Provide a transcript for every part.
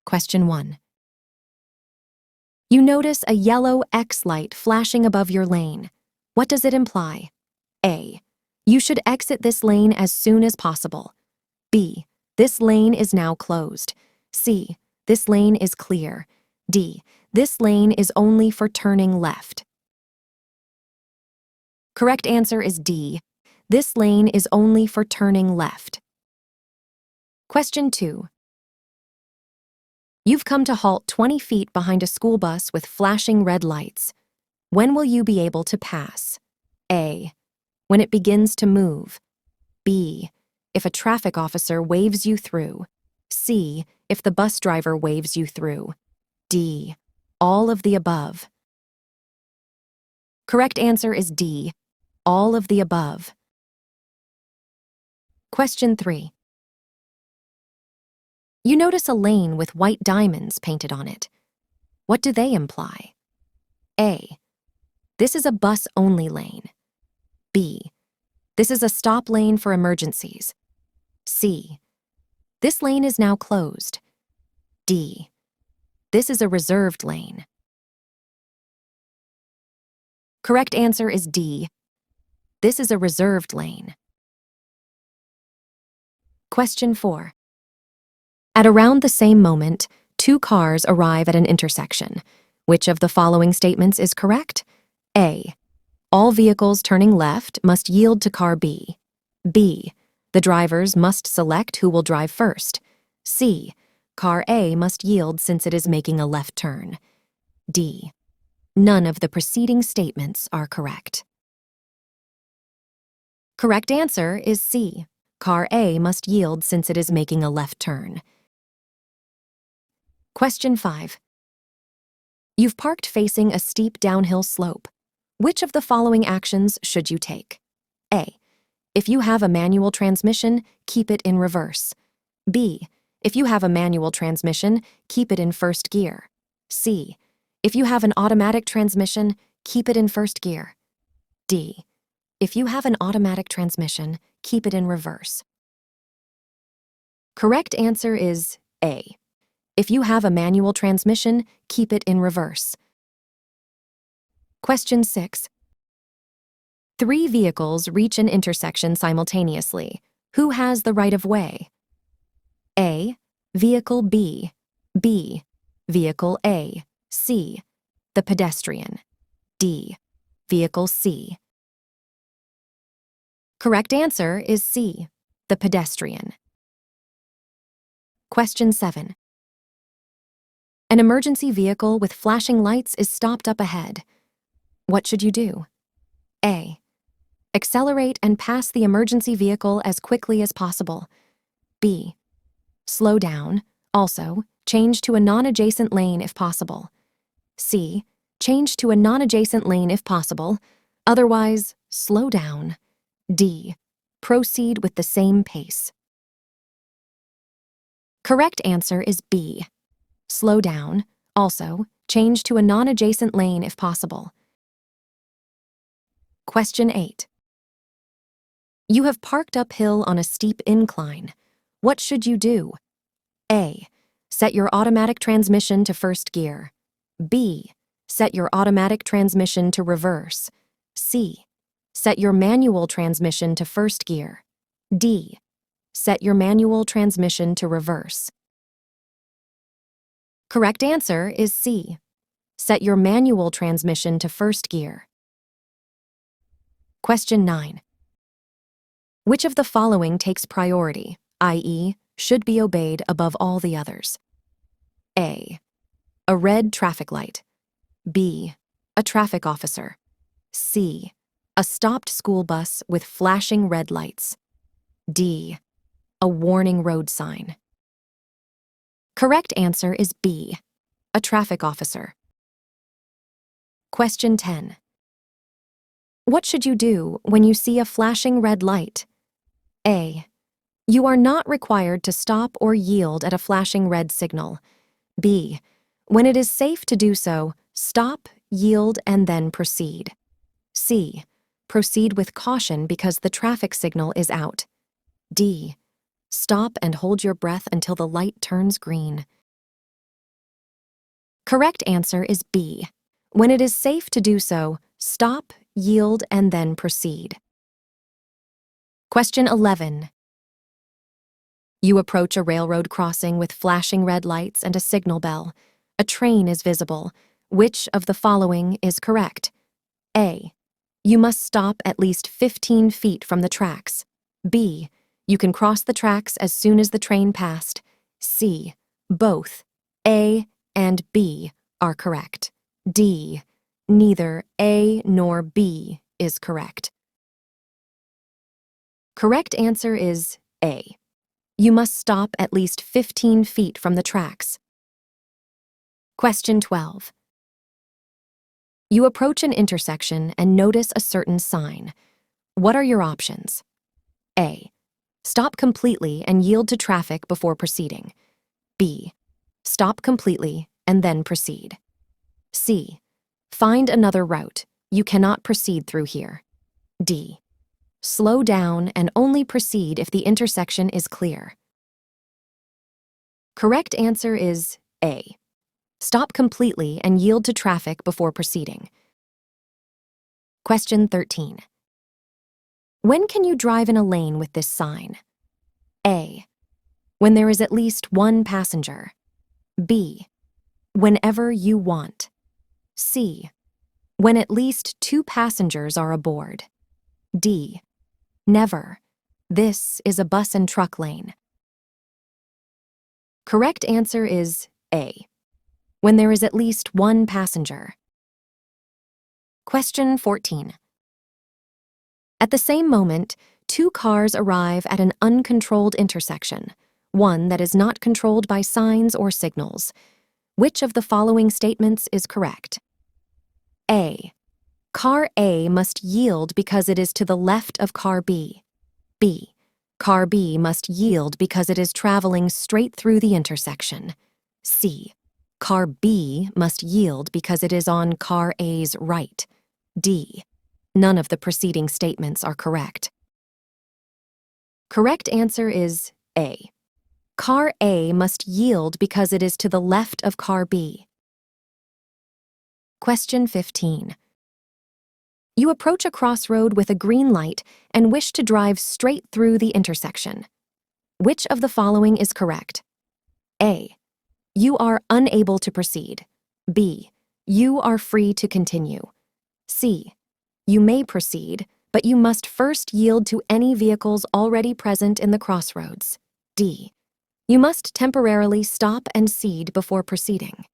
Question 1. You notice a yellow X light flashing above your lane. What does it imply? A. You should exit this lane as soon as possible. B. This lane is now closed. C. This lane is clear. D. This lane is only for turning left. Correct answer is D. This lane is only for turning left. Question 2. You've come to halt 20 feet behind a school bus with flashing red lights. When will you be able to pass? A. When it begins to move. B. If a traffic officer waves you through. C. If the bus driver waves you through. D. All of the above. Correct answer is D. All of the above. Question 3. You notice a lane with white diamonds painted on it. What do they imply? A. This is a bus-only lane. B. This is a stop lane for emergencies. C. This lane is now closed. D. This is a reserved lane. Correct answer is D. This is a reserved lane. Question 4. At around the same moment, two cars arrive at an intersection. Which of the following statements is correct? A. All vehicles turning left must yield to car B. B. The drivers must select who will drive first. C. Car A must yield since it is making a left turn. D. None of the preceding statements are correct. Correct answer is C. Car A must yield since it is making a left turn. Question 5. You've parked facing a steep downhill slope. Which of the following actions should you take? A. If you have a manual transmission, keep it in reverse. B. If you have a manual transmission, keep it in first gear. C. If you have an automatic transmission, keep it in first gear. D. If you have an automatic transmission, keep it in reverse. Correct answer is A. If you have a manual transmission, keep it in reverse. Question 6. 3 vehicles reach an intersection simultaneously. Who has the right of way? A. Vehicle B. B. Vehicle A. C. The pedestrian. D. Vehicle C. Correct answer is C. The pedestrian. Question 7. An emergency vehicle with flashing lights is stopped up ahead. What should you do? A. Accelerate and pass the emergency vehicle as quickly as possible. B. Slow down. Also, change to a non-adjacent lane if possible. C. Change to a non-adjacent lane if possible. Otherwise, slow down. D. Proceed with the same pace. Correct answer is B. Slow down. Also, change to a non-adjacent lane if possible. Question 8. You have parked uphill on a steep incline. What should you do? A. Set your automatic transmission to first gear. B. Set your automatic transmission to reverse. C. Set your manual transmission to first gear. D. Set your manual transmission to reverse. Correct answer is C. Set your manual transmission to first gear. Question 9. Which of the following takes priority, i.e., should be obeyed above all the others? A. A red traffic light. B. A traffic officer. C. A stopped school bus with flashing red lights. D. A warning road sign. Correct answer is B. A traffic officer. Question 10. What should you do when you see a flashing red light? A. You are not required to stop or yield at a flashing red signal. B. When it is safe to do so, stop, yield, and then proceed. C. Proceed with caution because the traffic signal is out. D. Stop and hold your breath until the light turns green. Correct answer is B. When it is safe to do so, stop, yield, and then proceed. Question 11. You approach a railroad crossing with flashing red lights and a signal bell. A train is visible. Which of the following is correct? A. You must stop at least 15 feet from the tracks. B. You can cross the tracks as soon as the train passed. C. Both A and B are correct. D. Neither A nor B is correct. Correct answer is A. You must stop at least 15 feet from the tracks. Question 12. You approach an intersection and notice a certain sign. What are your options? A. Stop completely and yield to traffic before proceeding. B. Stop completely and then proceed. C. Find another route. You cannot proceed through here. D. Slow down and only proceed if the intersection is clear. Correct answer is A. Stop completely and yield to traffic before proceeding. Question 13. When can you drive in a lane with this sign? A. When there is at least one passenger. B. Whenever you want. C. When at least 2 passengers are aboard. D. Never. This is a bus and truck lane. Correct answer is A. When there is at least one passenger. Question 14. At the same moment, 2 cars arrive at an uncontrolled intersection, one that is not controlled by signs or signals. Which of the following statements is correct? A. Car A must yield because it is to the left of car B. B. Car B must yield because it is traveling straight through the intersection. C. Car B must yield because it is on car A's right. D. None of the preceding statements are correct. Correct answer is A. Car A must yield because it is to the left of car B. Question 15. You approach a crossroad with a green light and wish to drive straight through the intersection. Which of the following is correct? A. You are unable to proceed. B. You are free to continue. C. You may proceed, but you must first yield to any vehicles already present in the crossroads. D. You must temporarily stop and cede before proceeding.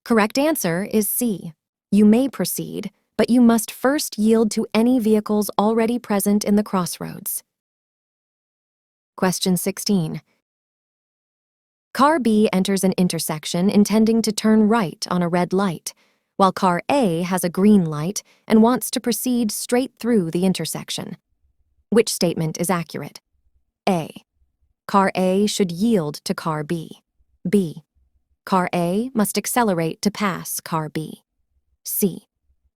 Correct answer is C. You may proceed, but you must first yield to any vehicles already present in the crossroads. Question 16. Car B enters an intersection intending to turn right on a red light, while car A has a green light and wants to proceed straight through the intersection. Which statement is accurate? A. Car A should yield to car B. B. Car A must accelerate to pass car B. C.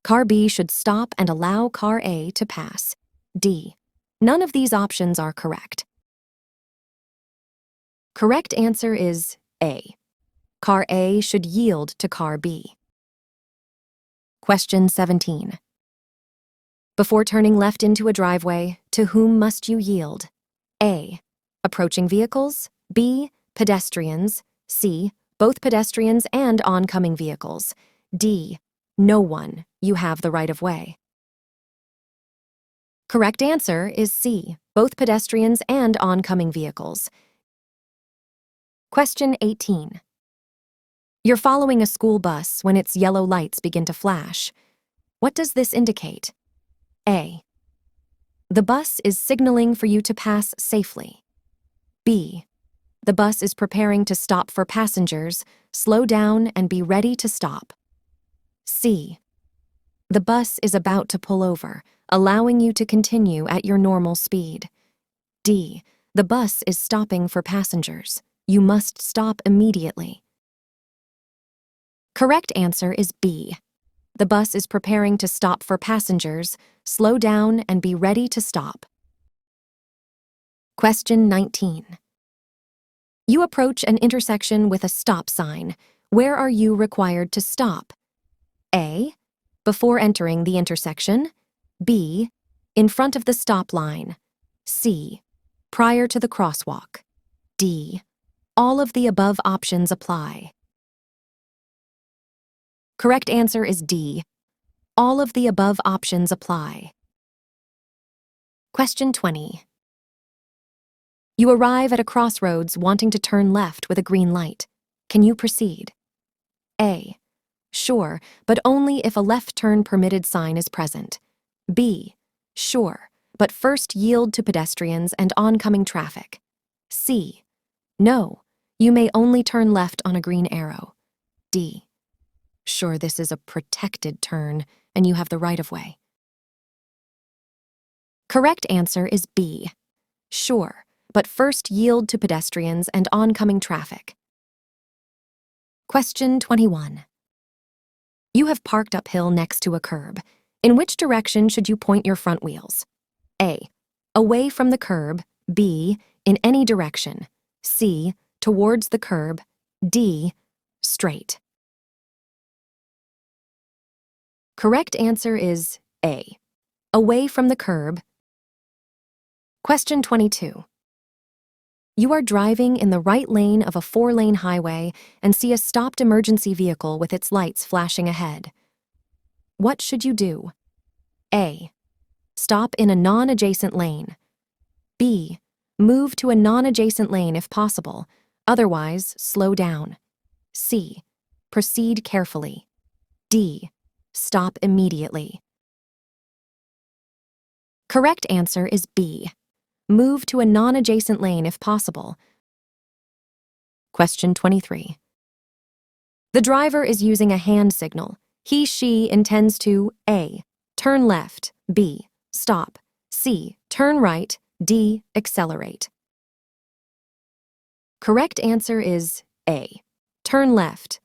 Car B should stop and allow car A to pass. D. None of these options are correct. Correct answer is A. Car A should yield to car B. Question 17. Before turning left into a driveway, to whom must you yield? A. Approaching vehicles. B. Pedestrians. C. Both pedestrians and oncoming vehicles. D. No one. You have the right of way. Correct answer is C. Both pedestrians and oncoming vehicles. Question 18. You're following a school bus when its yellow lights begin to flash. What does this indicate? A. The bus is signaling for you to pass safely. B. The bus is preparing to stop for passengers. Slow down and be ready to stop. C. The bus is about to pull over, allowing you to continue at your normal speed. D. The bus is stopping for passengers. You must stop immediately. Correct answer is B. The bus is preparing to stop for passengers. Slow down and be ready to stop. Question 19. You approach an intersection with a stop sign. Where are you required to stop? A. Before entering the intersection. B. In front of the stop line. C. Prior to the crosswalk. D. All of the above options apply. Correct answer is D. All of the above options apply. Question 20. You arrive at a crossroads wanting to turn left with a green light. Can you proceed? A. Sure, but only if a left turn permitted sign is present. B. Sure, but first yield to pedestrians and oncoming traffic. C. No, you may only turn left on a green arrow. D. Sure, this is a protected turn, and you have the right-of-way. Correct answer is B. Sure, but first yield to pedestrians and oncoming traffic. Question 21. You have parked uphill next to a curb. In which direction should you point your front wheels? A. Away from the curb. B. In any direction. C. Towards the curb. D. Straight. Correct answer is A. Away from the curb. Question 22. You are driving in the right lane of a 4-lane highway and see a stopped emergency vehicle with its lights flashing ahead. What should you do? A. Stop in a non-adjacent lane. B. Move to a non-adjacent lane if possible, otherwise slow down. C. Proceed carefully. D. Stop immediately. Correct answer is B. Move to a non-adjacent lane if possible. Question 23. The driver is using a hand signal. He/she intends to A. Turn left. B. Stop. C. Turn right. D. Accelerate. Correct answer is A. Turn left.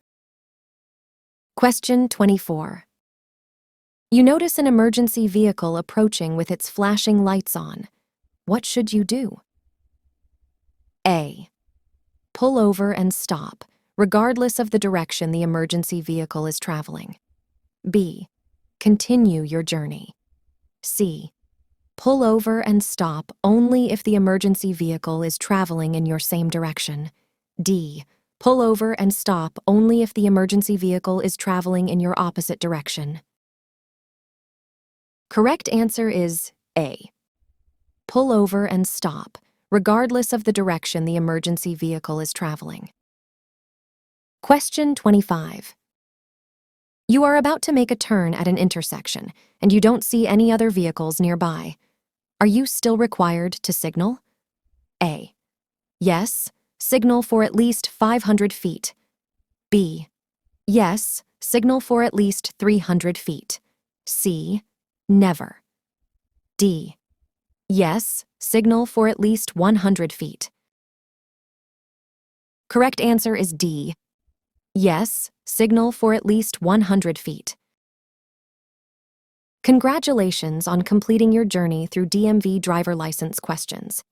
Question 24. You notice an emergency vehicle approaching with its flashing lights on. What should you do? A. Pull over and stop, regardless of the direction the emergency vehicle is traveling. B. Continue your journey. C. Pull over and stop only if the emergency vehicle is traveling in your same direction. D. Pull over and stop only if the emergency vehicle is traveling in your opposite direction. Correct answer is A. Pull over and stop, regardless of the direction the emergency vehicle is traveling. Question 25. You are about to make a turn at an intersection, and you don't see any other vehicles nearby. Are you still required to signal? A. Yes, signal for at least 500 feet. B. Yes, signal for at least 300 feet. C. Never. D. Yes, signal for at least 100 feet. Correct answer is D. Yes, signal for at least 100 feet. Congratulations on completing your journey through DMV driver license questions.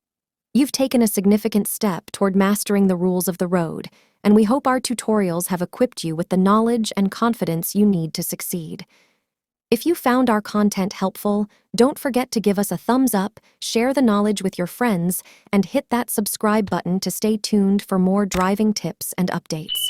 You've taken a significant step toward mastering the rules of the road, and we hope our tutorials have equipped you with the knowledge and confidence you need to succeed. If you found our content helpful, don't forget to give us a thumbs up, share the knowledge with your friends, and hit that subscribe button to stay tuned for more driving tips and updates.